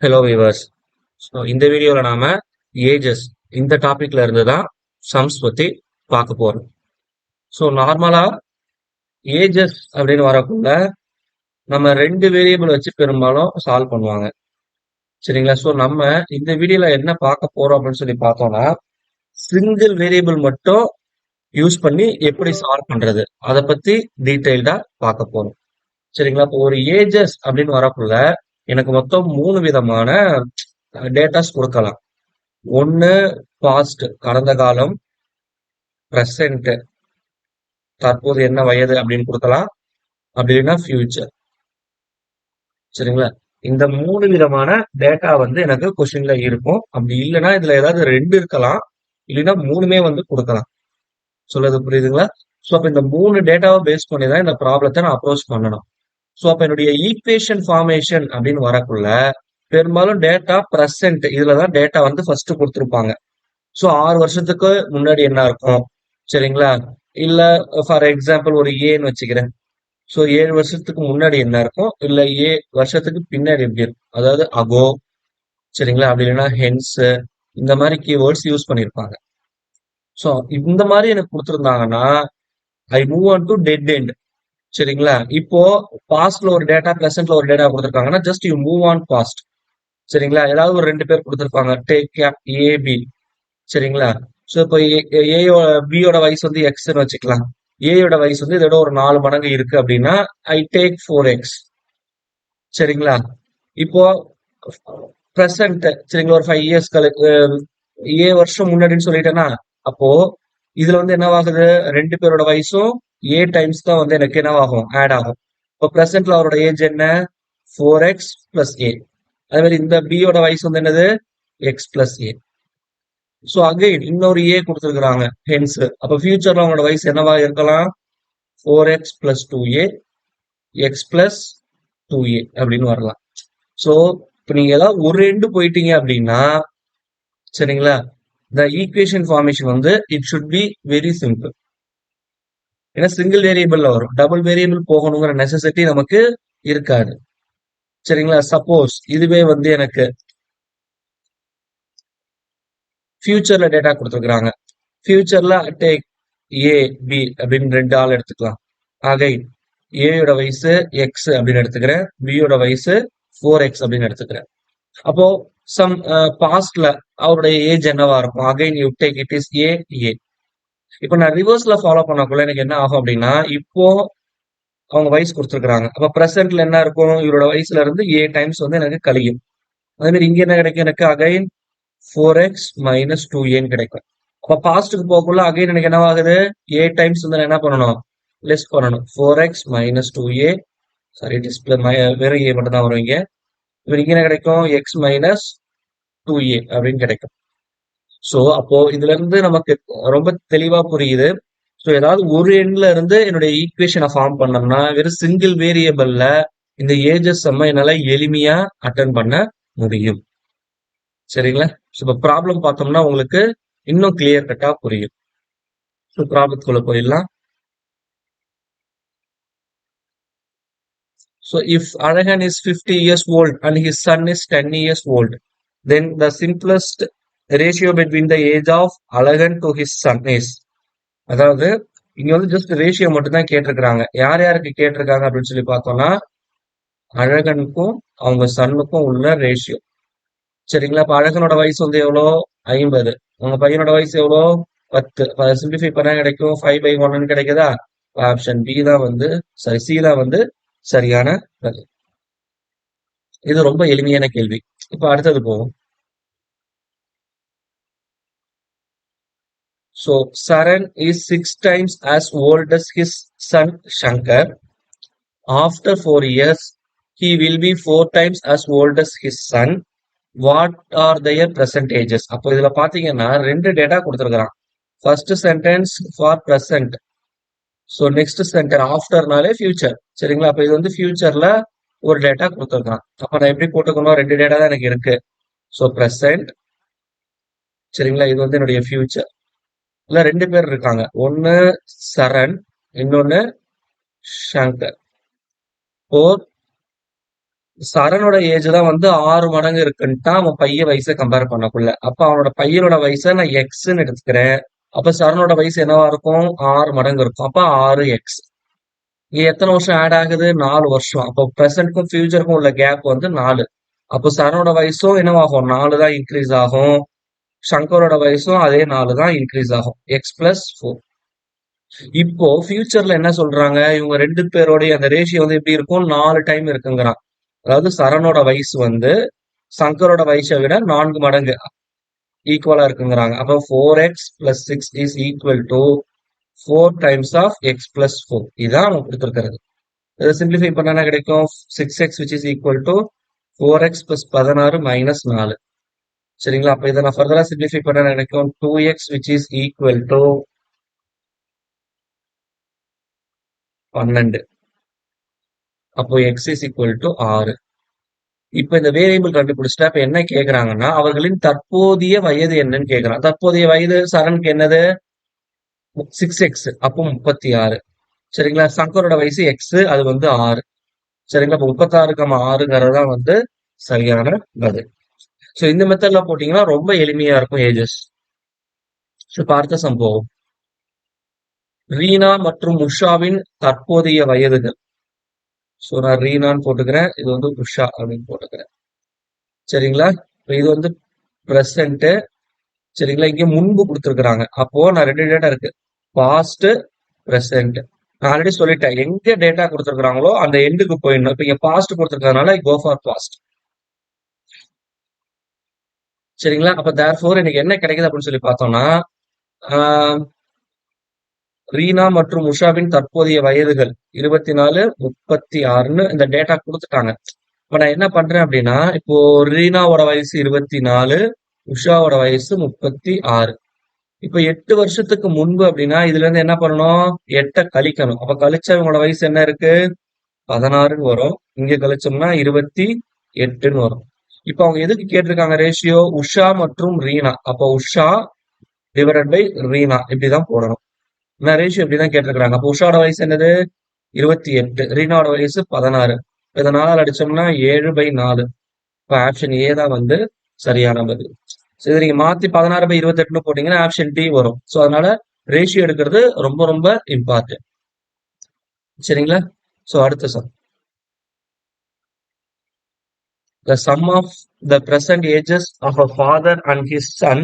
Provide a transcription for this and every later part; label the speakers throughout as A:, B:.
A: Hello viewers. So இந்த வீடியோவில் நாம ஏஜஸ் இந்த டாபிக்ல இருந்து தான் சம்ஸ் பத்தி பார்க்க போறோம். ஸோ நார்மலா ஏஜஸ் அப்படின்னு வரக்குள்ள நம்ம ரெண்டு வேரியபிள் வச்சு பெரும்பாலும் சால்வ் பண்ணுவாங்க. சரிங்களா? ஸோ நம்ம இந்த வீடியோல என்ன பார்க்க போறோம் அப்படின்னு சொல்லி பார்த்தோம்னா சிங்கிள் வேரியபிள் மட்டும் யூஸ் பண்ணி எப்படி சால்வ் பண்றது அதை பத்தி டீட்டெயில்டா பார்க்க போறோம். சரிங்களா? இப்போ ஒரு ஏஜஸ் அப்படின்னு வரக்குள்ள எனக்கு மொத்தம் 3 விதமான டேட்டாஸ் கொடுக்கலாம். ஒன்னு பாஸ்ட் கடந்த காலம், பிரசன்ட் தற்போது என்ன வயது அப்படின்னு கொடுக்கலாம். அப்படி இல்லைன்னா ஃபியூச்சர். சரிங்களா? இந்த 3 விதமான டேட்டா வந்து எனக்கு கொஸ்டின்ல இருக்கும். அப்படி இல்லைன்னா இதுல ஏதாவது 2 இருக்கலாம், இல்லைன்னா 3மே வந்து கொடுக்கலாம். சொல்றது புரியுதுங்களா? ஸோ அப்ப இந்த 3 டேட்டாவை பேஸ் பண்ணி தான் இந்த ப்ராப்ளத்தை நான் அப்ரோச் பண்ணணும். ஸோ அப்ப என்னுடைய ஈக்குவேஷன் ஃபார்மேஷன் அப்படின்னு வரக்குள்ள பெரும்பாலும் டேட்டா பிரசன்ட் இதுலதான் டேட்டா வந்து ஃபர்ஸ்ட் கொடுத்துருப்பாங்க. ஸோ 6 வருஷத்துக்கு முன்னாடி என்ன இருக்கும், சரிங்களா? இல்ல ஃபார் எக்ஸாம்பிள் ஒரு ஏன்னு வச்சுக்கிறேன். ஸோ 7 வருஷத்துக்கு முன்னாடி என்ன இருக்கும், இல்ல வருஷத்துக்கு பின்னாடி எப்படி இருக்கும், அதாவது அகோ, சரிங்களா? அப்படி இல்லைன்னா ஹென்ஸ், இந்த மாதிரி கீவேர்ட்ஸ் யூஸ் பண்ணியிருப்பாங்க. ஸோ இந்த மாதிரி எனக்கு கொடுத்துருந்தாங்கன்னா I move on to dead end. சரிங்களா? இப்போ பாஸ்ட்ல ஒரு டேட்டா, பிரசன்ட்ல ஒரு டேட்டா கொடுத்துருக்காங்கன்னா just you move on past. சரிங்களா? ஏதாவது ஒரு 2 பேர் கொடுத்துருப்பாங்க, டேக் ஏபி. சரிங்களா? ஸோ இப்போ பியோட வயசு வந்து எக்ஸ்ன்னு வச்சுக்கலாம். ஏயோட வயசு வந்து இதோட ஒரு 4 மடங்கு இருக்கு அப்படின்னா ஐ டேக் 4x. சரிங்களா? இப்போ பிரசன்ட், சரிங்களா, ஒரு 5 இயர்ஸ் வருஷம் முன்னாடின்னு சொல்லிட்டேன்னா அப்போ இதுல வந்து என்னவாகுது, 2 பேரோட வயசும் ஏ டைம்ஸ் தான் வந்து எனக்கு என்னவாகும், ஆட் ஆகும். இப்போ பிரசன்ட்ல அவரோட ஏஜ் என்ன, 4x பிளஸ் ஏ. அதே மாதிரி இந்த பியோட வயசு வந்து என்னது, X plus A. So again இன்னொரு ஏ கொடுத்துருக்குறாங்க, ஹென்ஸ். அப்போ ஃபியூச்சர்ல அவங்களோட வயசு என்னவா இருக்கலாம், 4x plus 2a X plus 2a அப்படின்னு வரலாம். ஸோ இப்போ நீங்க ஏதாவது ஒரு எண்டு போயிட்டீங்க அப்படின்னா, சரிங்களா, இந்த ஈக்குவேஷன் ஃபார்மேஷன் வந்து it should be very simple. ஏன்னா சிங்கிள் வேரியபிள்ல வரும், டபுள் வேரியபிள் போகணுங்கிற நெசசிட்டி நமக்கு இருக்காது. சரிங்களா? சப்போஸ் இதுவே வந்து எனக்கு ஃபியூச்சர்ல டேட்டா கொடுத்துருக்காங்க. ஃபியூச்சர்ல டேக் ஏ பி அப்படின்னு 2 ஆள் எடுத்துக்கலாம். ஆக ஏயோட வயசு எக்ஸ் அப்படின்னு எடுத்துக்கிறேன், பியோட வயசு 4x அப்படின்னு எடுத்துக்கிறேன். அப்போ சம் பாஸ்ட்ல அவருடைய ஏஜ் என்னவா இருக்கும், again you take it is a. இப்போ நான் ரிவர்ஸ்ல ஃபாலோ பண்ணக்குள்ள எனக்கு என்ன ஆகும் அப்படின்னா, இப்போ அவங்க வயசு கொடுத்துருக்காங்க. அப்ப பிரசன்ட்ல என்ன இருக்கும், இவரோட வயசுல இருந்து ஏ டைம்ஸ் வந்து எனக்கு கழியும். அதே மாதிரி இங்க என்ன கிடைக்கும், எனக்கு அகைன் 4x மைனஸ் 2ஏன்னு கிடைக்கும். அப்ப பாஸ்ட்டுக்கு போகக்குள்ள அகைன் எனக்கு என்னவாகுது, ஏ டைம்ஸ் வந்து நான் என்ன பண்ணணும், லெஸ் பண்ணணும். 4x minus 2a, sorry display வெறும் ஏ மட்டும் தான் வரும் இங்க. இங்க என்ன கிடைக்கும், எக்ஸ் மைனஸ் 2a அப்படின்னு கிடைக்கும். ஸோ அப்போ இதுல இருந்து நமக்கு ரொம்ப தெளிவா புரியுது. ஸோ ஏதாவது ஒரு எண்ட்ல இருந்து என்னுடைய ஈக்குவேஷனை ஃபார்ம் பண்ணோம்னா வெறும் சிங்கிள் வேரியபிள்ல இந்த ஏஜஸ் செம்ம என்னால எளிமையா அட்டன் பண்ண முடியும். சரிங்களா? ஸோ இப்போ ப்ராப்ளம் பார்த்தோம்னா உங்களுக்கு இன்னும் கிளியர் கட்டா புரியும். ஸோ ப்ராப்ளத்துக்குள்ள போயிடலாம். So if Arahan is 50 years old and his son is 10 years old, then the simplest ratio between the age of Arahan to his son is. அதாவது இங்க வந்து ஜஸ்ட் ரேஷியோ மட்டும் தான் கேட்டிருக்கிறாங்க. யார் யாருக்கு கேட்டிருக்காங்க அப்படின்னு சொல்லி பார்த்தோம்னா அழகனுக்கும் அவங்க சன்னுக்கும் உள்ள ரேஷியோ. சரிங்களா? இப்ப அழகனோட வயசு வந்து எவ்வளோ, 50. உங்க பையனோட வயசு எவ்வளோ, 10. சிம்பிளிஃபை பண்ணா கிடைக்கும் 5/1 கிடைக்குதா? ஆப்ஷன் பி தான் வந்து சரி, சி தான் வந்து சரியான பதில். இது ரொம்ப எளிமையான கேள்வி. இப்ப அடுத்தது போவோம். So Saran is 6 times as old as his son Shankar. After 4 years, he will be 4 times as old as his son. What are their present ages? அப்போ இதுல பாத்தீங்கன்னா 2 டேட்டா கொடுத்துருக்கான். First sentence for present. So next sentence ஆஃப்டர்னாலே future. சரிங்களா? அப்ப இது வந்து ஃபியூச்சர்ல ஒரு டேட்டா கொடுத்துருக்கான். அப்ப நான் எப்படி போட்டுக்கணும், 2 டேட்டா தான் எனக்கு இருக்கு. ஸோ பிரசன்ட், சரிங்களா, இது வந்து என்னுடைய ஃபியூச்சர். இல்ல 2 பேர் இருக்காங்க, ஒன்னு சரண், இன்னொன்னு சங்கர். சரணோட ஏஜ் தான் வந்து 6 மடங்கு இருக்குன்ட்டா அவன் பையன் வயசை கம்பேர் பண்ணக்குள்ள. அப்ப அவனோட பையனோட வயசை நான் எக்ஸ்ன்னு எடுத்துக்கிறேன். அப்ப சரணோட வயசு என்னவா இருக்கும்? 6 மடங்கு இருக்கும். அப்ப 6x. இங்க எத்தனை வருஷம் ஆட் ஆகுது? 4 வருஷம். அப்போ பிரசன்ட்க்கும் ஃபியூச்சருக்கும் உள்ள கேப் வந்து 4. அப்போ சரணோட வயசும் என்னவாகும்? 4 தான் இன்க்ரீஸ் ஆகும். சங்கரோட வயசும் அதே 4 தான் இன்க்ரீஸ் ஆகும். X plus 4. இப்போ ஃபியூச்சர்ல என்ன சொல்றாங்க? இவங்க 2 பேரோடைய அந்த ரேஷியோ வந்து எப்படி இருக்கும்? 4 டைம் இருக்குங்கிறான். அதாவது சரணோட வயசு வந்து சங்கரோட வயசை விட 4 மடங்கு ஈக்குவலா இருக்குங்கிறாங்க. அப்போ 4x plus 6 is equal to 4 times of x plus 4. இதான் அவங்க கொடுத்துருக்கிறது. இதை சிம்பிளிஃபை பண்ணா என்ன கிடைக்கும்? 6x which is equal to 4x plus 16 minus 4. சரிங்களா? அப்ப இதை நான் ஃபர்தரா சிம்பிளிஃபை பண்ணா என்ன கிடைக்கும்? 2x which is equal to 12. அப்போ x is equal to 6. இப்ப இந்த வேரியபிள் கண்டுபிடிச்சிட்டா இப்ப என்ன கேக்குறாங்கன்னா அவர்களின் தற்போதைய வயது என்னன்னு கேக்குறான். தற்போதைய வயது சரணுக்கு என்னது? 6x. அப்போ 36. சரிங்களா? சங்கரோட வயசு எக்ஸ், அது வந்து 6. சரிங்களா? இப்போ 36,6ங்கிறது தான் வந்து சரியான பதில். ஸோ இந்த மெத்தட்ல போட்டீங்கன்னா ரொம்ப எளிமையா இருக்கும் ஏஜஸ். ஸோ இப்போ அடுத்த சம்பவம், ரீனா மற்றும் உஷாவின் தற்போதைய வயதுகள். ஸோ நான் ரீனான்னு போட்டுக்கிறேன், இது வந்து உஷா அப்படின்னு போட்டுக்கிறேன். சரிங்களா? இப்போ இது வந்து பிரசன்ட். சரிங்களா? இங்க முன்பு கொடுத்துருக்குறாங்க. அப்போ நான் 2 டேட்டா இருக்கு, பாஸ்ட், பிரசன்ட். நான் ஆல்ரெடி சொல்லிட்டேன், எங்க டேட்டா கொடுத்துருக்காங்களோ அந்த எண்டுக்கு போயிடணும். இப்போ இங்க பாஸ்ட் கொடுத்துருக்கறதுனால கோ ஃபார் பாஸ்ட். சரிங்களா? அப்ப தேர்ஃபோர் எனக்கு என்ன கிடைக்குது அப்படின்னு சொல்லி பார்த்தோம்னா, ரீனா மற்றும் உஷாவின் தற்போதைய வயதுகள் 24, 36ன்னு இந்த டேட்டா கொடுத்துட்டாங்க. இப்ப நான் என்ன பண்றேன் அப்படின்னா, இப்போ ரீனாவோட வயசு 24, உஷாவோட வயசு 36. இப்ப 8 வருஷத்துக்கு முன்பு அப்படின்னா இதுல இருந்து என்ன பண்ணணும்? 8 கழிக்கணும். அப்ப கழிச்சா இவங்களோட வயசு என்ன இருக்கு? 16ன்னு வரும். இங்க கழிச்சோம்னா 28ன்னு வரும். இப்ப அவங்க எதுக்கு கேட்டிருக்காங்க ரேஷியோ? உஷா மற்றும் ரீனா. அப்ப உஷா டிவைடட் பை ரீனா இப்படிதான் போடணும். நான் ரேஷியோ இப்படிதான் கேட்டிருக்காங்க. அப்ப உஷாவோட வயசு என்னது? 28. ரீனாவோட வயசு 16. இதை 4 அடிச்சோம்னா 7/4. இப்ப ஆப்ஷன் ஏ தான் வந்து சரியான பதில். இதை நீங்க மாத்தி 16/28ன்னு போட்டீங்கன்னா ஆப்ஷன் டி வரும். ஸோ அதனால ரேஷியோ எடுக்கிறது ரொம்ப ரொம்ப இம்பார்ட்டன்ட். சரிங்களா? ஸோ அடுத்த some, the sum of the present ages of a father and his son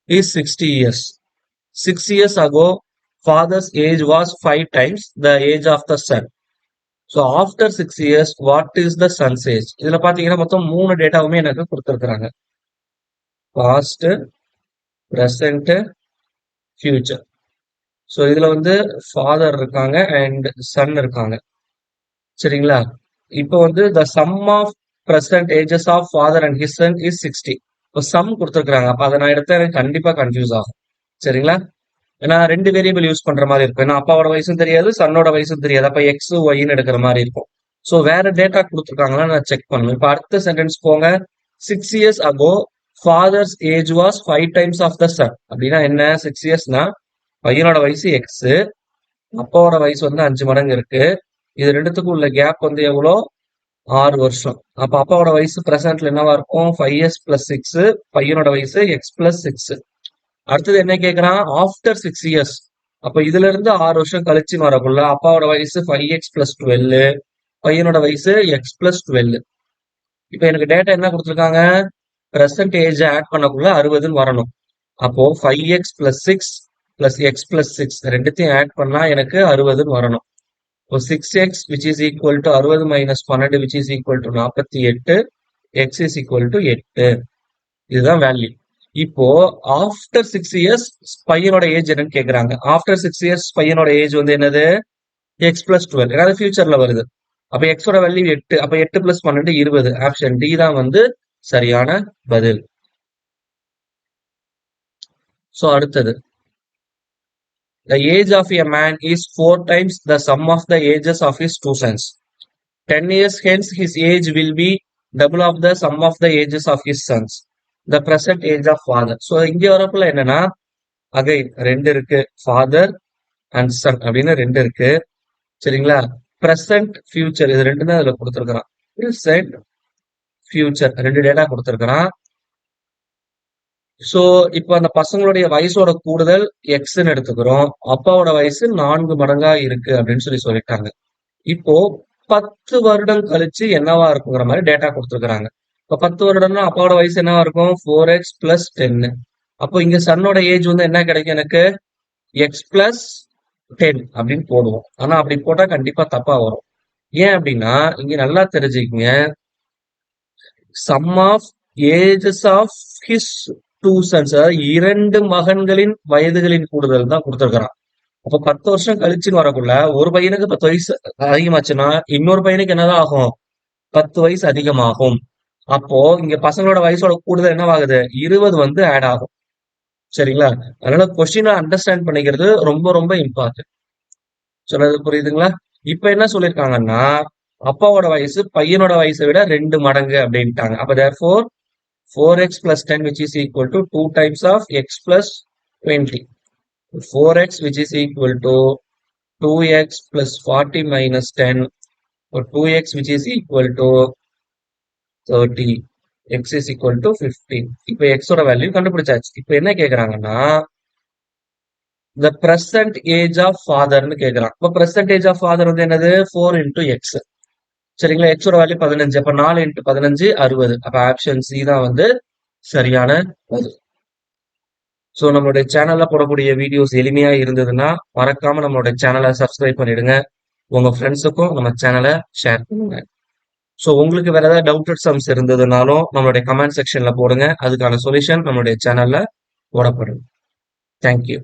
A: is 60 years. 6 years ago, father's age was 5 times the age of the son. So after 6 years, what is the son's age? இதுல பாத்தீங்கன்னா மொத்தம் 3 டேட்டாவுமே எனக்கு கொடுத்துருக்காங்க. Past, present, future. So இதுல வந்து father இருக்காங்க and son இருக்காங்க. சரிங்களா? இப்போ வந்து the sum of present ages of father and his son is 60. இப்போ சம் கொடுத்துருக்காங்க. அப்ப அதை நான் எடுத்தா எனக்கு கண்டிப்பா கன்ஃபியூஸ் ஆகும். சரிங்களா? ஏன்னா 2 வேரியபிள் யூஸ் பண்ற மாதிரி இருக்கும். ஏன்னா அப்பாவோட வயசும் தெரியாது, சன்னோட வயசும் தெரியாது. அப்ப எக்ஸ் ஒய்ன்னு எடுக்கிற மாதிரி இருக்கும். ஸோ வேற டேட்டா கொடுத்துருக்காங்களா நான் செக் பண்ணணும். இப்ப அடுத்த சென்டென்ஸ் போங்க. 6 years ago father's age was 5 times of the son. அப்படின்னா என்ன? 6 yearsனா பையனோட வயசு எக்ஸ், அப்பாவோட வயசு வந்து 5 மடங்கு இருக்கு. இது ரெண்டுத்துக்கும் உள்ள கேப் வந்து எவ்வளோ? 6 வருஷம். அப்ப அப்பாவோட வயசு பிரசன்ட்ல என்னவா இருக்கும்? 5s plus 6. பையனோட வயசு எக்ஸ் பிளஸ் 6. அடுத்தது என்ன கேக்குறான்? After 6 years. அப்ப இதுல இருந்து 6 வருஷம் கழிச்சு வரக்குள்ள அப்பாவோட வயசு 5x plus 12, பையனோட வயசு x plus 12. இப்ப எனக்கு டேட்டா என்ன கொடுத்துருக்காங்க? பிரசன்ட் ஏஜ் ஆட் பண்ணக்குள்ள 60ன்னு வரணும். அப்போ 5x plus 6 plus x plus 6 ரெண்டுத்தையும் ஆட் பண்ணா எனக்கு 60ன்னு வரணும். இப்போ 6x which is equal to 60 minus 12 which is equal to 48, x is equal to 8. இதுதான் வேல்யூ. இப்போ ஆஃப்டர் 6 இயர்ஸ் பையனோட ஏஜ் என்னன்னு கேக்குறாங்க. ஆஃப்டர் 6 இயர்ஸ் பையனோட ஏஜ் வந்து என்னது? X plus 12. ஏன்னா ஃபியூச்சர்ல வருது. அப்ப எக்ஸோட வேல்யூ 8. அப்ப 8 பிளஸ் 12 20. ஆப்ஷன் டி தான் வந்து சரியான பதில். சோ அடுத்தது, the age of a man is 4 times the sum of the ages of his two sons. 10 years hence his age will be double of the sum of the ages of his sons. The present age of father. So இங்க வரப்புல என்னன்னா again 2 இருக்கு, father and son அப்படின்னு 2 இருக்கு. சரிங்களா? Present, future இது 2 தான் இதுல கொடுத்துருக்கான். பிரசன்ட் ஃபியூச்சர் 2 டேட்டா கொடுத்திருக்கிறான். சோ இப்போ அந்த பசங்களுடைய வயசோட கூடுதல் எக்ஸ்ன்னு எடுத்துக்கிறோம். அப்பாவோட வயசு 4 மடங்கா இருக்கு அப்படின்னு சொல்லிட்டாங்க. இப்போ 10 வருடம் கழிச்சு என்னவா இருக்குங்கிற மாதிரி டேட்டா கொடுத்துருக்காங்க. இப்ப 10 வருடம்னா அப்பாவோட வயசு என்னவா இருக்கும்? 4x plus 10. அப்போ இங்க சன்னோட ஏஜ் வந்து என்ன கிடைக்கும் எனக்கு? x plus 10 அப்படின்னு போடுவோம். ஆனா அப்படி போட்டா கண்டிப்பா தப்பா வரும். ஏன் அப்படின்னா இங்க நல்லா தெரிஞ்சுக்கங்க, sum of ages of his two sons, அதாவது 2 மகன்களின் வயதுகளின் கூடுதல் தான் கொடுத்திருக்கிறான். அப்ப 10 வருஷம் கழிச்சுன்னு வரக்குள்ள ஒரு பையனுக்கு 10 வயசு அதிகமாச்சுன்னா இன்னொரு பையனுக்கு என்னதான் ஆகும்? 10 வயசு அதிகமாகும். அப்போ இங்க பசங்களோட வயசோட கூடுதல் என்னவாகுது? 20 வந்து ஆட் ஆகும். சரிங்களா? அதனால கொஸ்டினை அண்டர்ஸ்டாண்ட் பண்ணிக்கிறது ரொம்ப ரொம்ப இம்பார்ட்டன்ட். சொன்னது புரியுதுங்களா? இப்ப என்ன சொல்லிருக்காங்கன்னா, அப்பாவோட வயசு பையனோட வயசை விட 2 மடங்கு அப்படின்ட்டாங்க. அப்ப therefore 4x plus 10 which is equal to 2 times of x plus 20. 4x which is equal to 2x plus 40 minus 10, or 2x which is equal to 30, x is equal to 15. இப்போ x ஓட வேல்யூ கண்டுபிடிச்சாச்சு. இப்போ என்ன கேக்குறாங்கன்னா, the present age of father ன்னு கேக்குறான். இப்போ present age of father வந்து என்னது? 4 into x. சரிங்களா? x ஓட வேல்யூ 15. அப்ப 4 into 15 60. அப்ப ஆப்ஷன் சி தான் வந்து சரியான பதில். ஸோ நம்மளுடைய சேனல்ல போடக்கூடிய வீடியோஸ் எளிமையா இருந்ததுன்னா மறக்காம நம்மளுடைய சேனலை சப்ஸ்கிரைப் பண்ணிடுங்க. உங்க ஃப்ரெண்ட்ஸுக்கும் நம்ம சேனலை ஷேர் பண்ணுங்க. ஸோ உங்களுக்கு வேற ஏதாவது டவுட்டட் சம்ஸ் இருந்ததுனாலும் நம்மளுடைய கமெண்ட் செக்ஷன்ல போடுங்க. அதுக்கான சொல்யூஷன் நம்மளுடைய சேனல்ல போடப்படும். தேங்க்யூ.